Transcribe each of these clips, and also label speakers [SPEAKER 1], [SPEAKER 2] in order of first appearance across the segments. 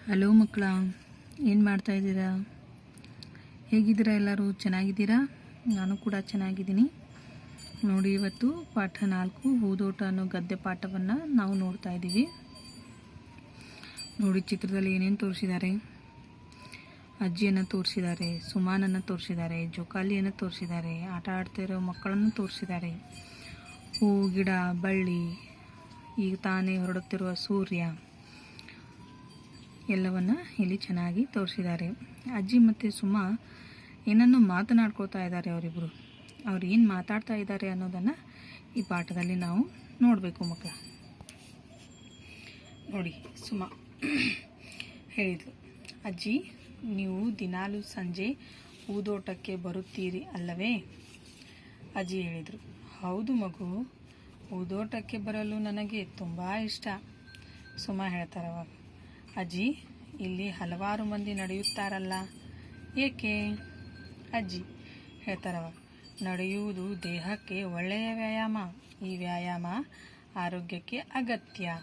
[SPEAKER 1] Hello ಮಕ್ಕಳ, ಏನು ಮಾಡ್ತಾ ಇದ್ದೀರಾ? ಹೇಗಿದ್ದೀರಾ? ಎಲ್ಲರೂ ಚೆನ್ನಾಗಿದ್ದೀರಾ? ನಾನು ಕೂಡ ಚೆನ್ನಾಗಿದ್ದೀನಿ. ನೋಡಿ, ಇವತ್ತು ಪಾಠ 4 ಹೂದೋಟ ಅನ್ನೋ ಗದ್ಯ ಪಾಠವನ್ನು ನಾವು ನೋಡ್ತಾ ಇದ್ದೀವಿ. ನೋಡಿ, ಚಿತ್ರದಲ್ಲಿ ಏನೇನು ತೋರಿಸಿದ್ದಾರೆ. ಅಜ್ಜಿಯನ್ನು ತೋರಿಸಿದ್ದಾರೆ, ಸುಮಾನನ್ನು ತೋರಿಸಿದ್ದಾರೆ, ಜೋಕಾಲಿಯನ್ನು ತೋರಿಸಿದ್ದಾರೆ, ಆಟ ಆಡ್ತಾ ಇರೋ ಮಕ್ಕಳನ್ನು ತೋರಿಸಿದ್ದಾರೆ, ಹೂ, ಗಿಡ, ಬಳ್ಳಿ, ಈಗ ತಾನೇ ಹೊರಡುತ್ತಿರುವ ಸೂರ್ಯ ಎಲ್ಲವನ್ನು ಇಲ್ಲಿ ಚೆನ್ನಾಗಿ ತೋರಿಸಿದ್ದಾರೆ. ಅಜ್ಜಿ ಮತ್ತು ಸುಮಾ ಏನನ್ನು ಮಾತನಾಡ್ಕೋತಾ ಇದ್ದಾರೆ. ಅವರಿಬ್ಬರು ಅವ್ರು ಏನು ಮಾತಾಡ್ತಾ ಇದ್ದಾರೆ ಅನ್ನೋದನ್ನು ಈ ಪಾಠದಲ್ಲಿ ನಾವು ನೋಡಬೇಕು ಮಕ್ಕಳ. ನೋಡಿ, ಸುಮಾ ಹೇಳಿದ್ಲು, ಅಜ್ಜಿ ನೀವು ದಿನಾಲು ಸಂಜೆ ಹೂದೋಟಕ್ಕೆ ಬರುತ್ತೀರಿ ಅಲ್ಲವೇ? ಅಜ್ಜಿ ಹೇಳಿದರು, ಹೌದು ಮಗು, ಹೂದೋಟಕ್ಕೆ ಬರಲು ನನಗೆ ತುಂಬ ಇಷ್ಟ. ಸುಮಾ ಹೇಳ್ತಾರೆ ಅವಾಗ, ಅಜ್ಜಿ ಇಲ್ಲಿ ಹಲವಾರು ಮಂದಿ ನಡೆಯುತ್ತಾರಲ್ಲ, ಏಕೆ? ಅಜ್ಜಿ ಹೇಳ್ತಾರವ, ನಡೆಯುವುದು ದೇಹಕ್ಕೆ ಒಳ್ಳೆಯ ವ್ಯಾಯಾಮ. ಈ ವ್ಯಾಯಾಮ ಆರೋಗ್ಯಕ್ಕೆ ಅಗತ್ಯ.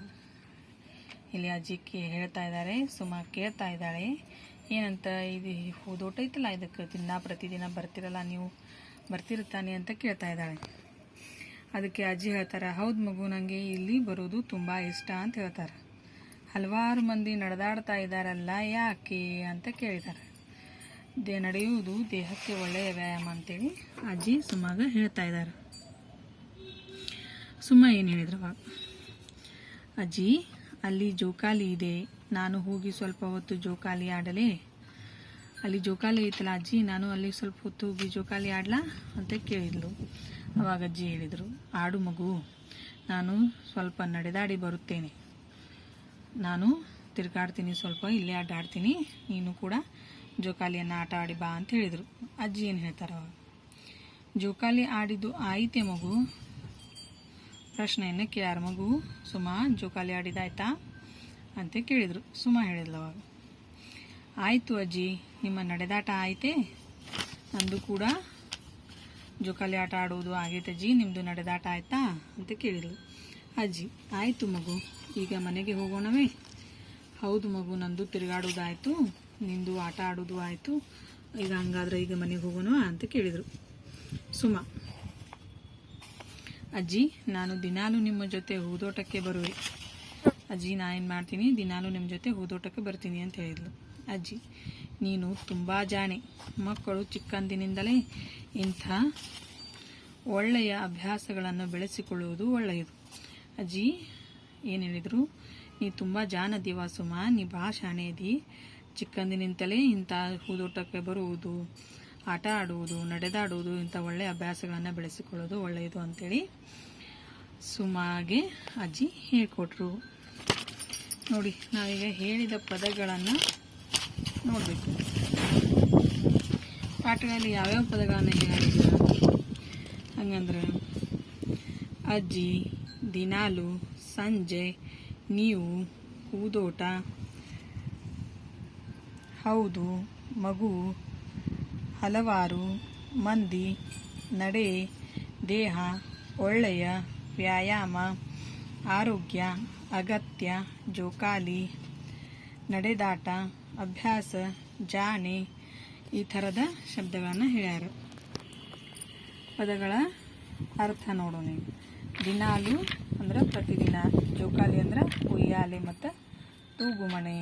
[SPEAKER 1] ಇಲ್ಲಿ ಅಜ್ಜಿಗೆ ಹೇಳ್ತಾ ಇದ್ದಾರೆ. ಸುಮಾ ಕೇಳ್ತಾ ಇದ್ದಾಳೆ, ಏನಂತ? ಇದು ಹೂದೋಟ ಐತಲ್ಲ, ಇದಕ್ಕೆ ಪ್ರತಿದಿನ ಬರ್ತಿರಲ್ಲ, ನೀವು ಬರ್ತಿರ್ತಾನೆ ಅಂತ ಕೇಳ್ತಾ ಇದ್ದಾಳೆ. ಅದಕ್ಕೆ ಅಜ್ಜಿ ಹೇಳ್ತಾರೆ, ಹೌದು ಮಗು, ನನಗೆ ಇಲ್ಲಿ ಬರೋದು ತುಂಬ ಇಷ್ಟ ಅಂತ ಹೇಳ್ತಾರೆ. ಹಲವಾರು ಮಂದಿ ನಡೆದಾಡ್ತಾ ಇದ್ದಾರಲ್ಲ, ಯಾಕೆ ಅಂತ ಕೇಳಿದ್ದಾರೆ. ನಡೆಯುವುದು ದೇಹಕ್ಕೆ ಒಳ್ಳೆಯ ವ್ಯಾಯಾಮ ಅಂತೇಳಿ ಅಜ್ಜಿ ಸುಮಾಗ ಹೇಳ್ತಾ ಇದ್ದಾರೆ. ಸುಮ್ಮ ಏನು ಹೇಳಿದ್ರು ಅವಾಗ? ಅಜ್ಜಿ ಅಲ್ಲಿ ಜೋಕಾಲಿ ಇದೆ, ನಾನು ಹೋಗಿ ಸ್ವಲ್ಪ ಹೊತ್ತು ಜೋಕಾಲಿ ಆಡಲೇ? ಅಲ್ಲಿ ಜೋಕಾಲಿ ಐತಲ್ಲ ಅಜ್ಜಿ, ನಾನು ಅಲ್ಲಿ ಸ್ವಲ್ಪ ಹೊತ್ತು ಹೋಗಿ ಜೋಕಾಲಿ ಆಡ್ಲಾ ಅಂತ ಕೇಳಿದ್ಲು. ಅವಾಗ ಅಜ್ಜಿ ಹೇಳಿದರು, ಆಡು ಮಗು, ನಾನು ಸ್ವಲ್ಪ ನಡೆದಾಡಿ ಬರುತ್ತೇನೆ, ನಾನು ತಿರುಗಾಡ್ತೀನಿ, ಸ್ವಲ್ಪ ಇಲ್ಲೇ ಆಟಾಡ್ತೀನಿ, ನೀನು ಕೂಡ ಜೋಕಾಲಿಯನ್ನು ಆಟ ಆಡಿ ಬಾ ಅಂತ ಹೇಳಿದರು. ಅಜ್ಜಿ ಏನು ಹೇಳ್ತಾರೆ ಅವಾಗ? ಜೋಕಾಲಿ ಆಡಿದ್ದು ಆಯಿತೆ ಮಗು? ಪ್ರಶ್ನೆಯನ್ನು ಕೇಳ್ಯಾರ. ಮಗು, ಸುಮಾ ಜೋಕಾಲಿ ಆಡಿದಾಯ್ತಾ ಅಂತ ಕೇಳಿದರು. ಸುಮಾ ಹೇಳಿದ್ಲು ಅವಾಗ, ಆಯಿತು ಅಜ್ಜಿ, ನಿಮ್ಮ ನಡೆದಾಟ ಆಯಿತೆ, ನಂದು ಕೂಡ ಜೋಕಾಲಿ ಆಟ ಆಡುವುದು ಆಗೈತೆ ಅಜ್ಜಿ, ನಿಮ್ಮದು ನಡೆದಾಟ ಆಯ್ತಾ ಅಂತ ಕೇಳಿದ್ಲು. ಅಜ್ಜಿ, ಆಯಿತು ಮಗು, ಈಗ ಮನೆಗೆ ಹೋಗೋಣವೇ? ಹೌದು ಮಗು, ನಂದು ತಿರುಗಾಡೋದಾಯಿತು, ನಿಂದು ಆಟ ಆಡೋದು ಆಯಿತು, ಈಗ ಹಂಗಾದ್ರೆ ಈಗ ಮನೆಗೆ ಹೋಗೋಣ ಅಂತ ಕೇಳಿದರು. ಸುಮಾ, ಅಜ್ಜಿ ನಾನು ದಿನಾಲೂ ನಿಮ್ಮ ಜೊತೆ ಹೂದೋಟಕ್ಕೆ ಬರುವೆ. ಅಜ್ಜಿ ನಾ ಏನು ಮಾಡ್ತೀನಿ, ದಿನಾಲೂ ನಿಮ್ಮ ಜೊತೆ ಹೂದೋಟಕ್ಕೆ ಬರ್ತೀನಿ ಅಂತ ಹೇಳಿದ್ಲು. ಅಜ್ಜಿ, ನೀನು ತುಂಬ ಜಾಣೆ. ಮಕ್ಕಳು ಚಿಕ್ಕಂದಿನಿಂದಲೇ ಇಂಥ ಒಳ್ಳೆಯ ಅಭ್ಯಾಸಗಳನ್ನು ಬೆಳೆಸಿಕೊಳ್ಳುವುದು ಒಳ್ಳೆಯದು. ಅಜ್ಜಿ ಏನು ಹೇಳಿದರು? ನೀ ತುಂಬ ಜಾಣದಿವ ಸುಮಾ, ನೀ ಭಾಳ ಶಾಣೆ ಅದಿ. ಚಿಕ್ಕಂದಿನಿಂದಲೇ ಇಂಥ ಹೂದೋಟಕ್ಕೆ ಬರುವುದು, ಆಟ ಆಡುವುದು, ನಡೆದಾಡುವುದು, ಇಂಥ ಒಳ್ಳೆಯ ಅಭ್ಯಾಸಗಳನ್ನು ಬೆಳೆಸಿಕೊಳ್ಳೋದು ಒಳ್ಳೆಯದು ಅಂತೇಳಿ ಸುಮಾಗೆ ಅಜ್ಜಿ ಹೇಳ್ಕೊಟ್ರು. ನೋಡಿ, ನಾವೀಗ ಹೇಳಿದ ಪದಗಳನ್ನು ನೋಡಬೇಕು. ಪಾಠಗಳಲ್ಲಿ ಯಾವ್ಯಾವ ಪದಗಳನ್ನು ಹೇಳಿದ್ರು ಹಂಗಂದ್ರೆ, ಅಜ್ಜಿ, ದಿನಾಲು, ಸಂಜೆ, ನೀವು, ಹೂದೋಟ, ಹೌದು, ಮಗು, ಹಲವಾರು, ಮಂದಿ, ನಡೆ, ದೇಹ, ಒಳ್ಳೆಯ, ವ್ಯಾಯಾಮ, ಆರೋಗ್ಯ, ಅಗತ್ಯ, ಜೋಕಾಲಿ, ನಡೆದಾಟ, ಅಭ್ಯಾಸ, ಜಾಣೆ, ಈ ಥರದ ಶಬ್ದಗಳನ್ನು ಹೇಳ್ಯಾರ. ಪದಗಳ ಅರ್ಥ ನೋಡೋಣ. ದಿನಾಲು ಅಂದ್ರೆ ಪ್ರತಿದಿನ, ಜೋಕಾಲಿ ಅಂದ್ರೆ ಉಯ್ಯಾಲೆ ಮತ್ತು ತೂಗುಮಣೆ.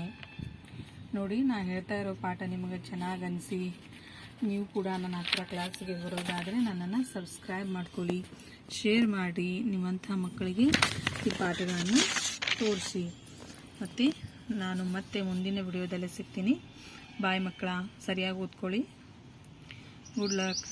[SPEAKER 1] ನೋಡಿ, ನಾನು ಹೇಳ್ತಾ ಇರೋ ಪಾಠ ನಿಮಗೆ ಚೆನ್ನಾಗಿ ಅನಿಸಿ ನೀವು ಕೂಡ ನನ್ನ ಹತ್ರ ಕ್ಲಾಸಿಗೆ ಬರೋದಾದರೆ ನನ್ನನ್ನು ಸಬ್ಸ್ಕ್ರೈಬ್ ಮಾಡ್ಕೊಳ್ಳಿ, ಶೇರ್ ಮಾಡಿ, ನಿಮ್ಮಂಥ ಮಕ್ಕಳಿಗೆ ಈ ಪಾಠಗಳನ್ನು ತೋರಿಸಿ. ಮತ್ತು ನಾನು ಮತ್ತೆ ಮುಂದಿನ ವಿಡಿಯೋದಲ್ಲಿ ಸಿಗ್ತೀನಿ. ಬಾಯ್ ಮಕ್ಕಳ, ಸರಿಯಾಗಿ ಓದ್ಕೊಳ್ಳಿ. Good luck.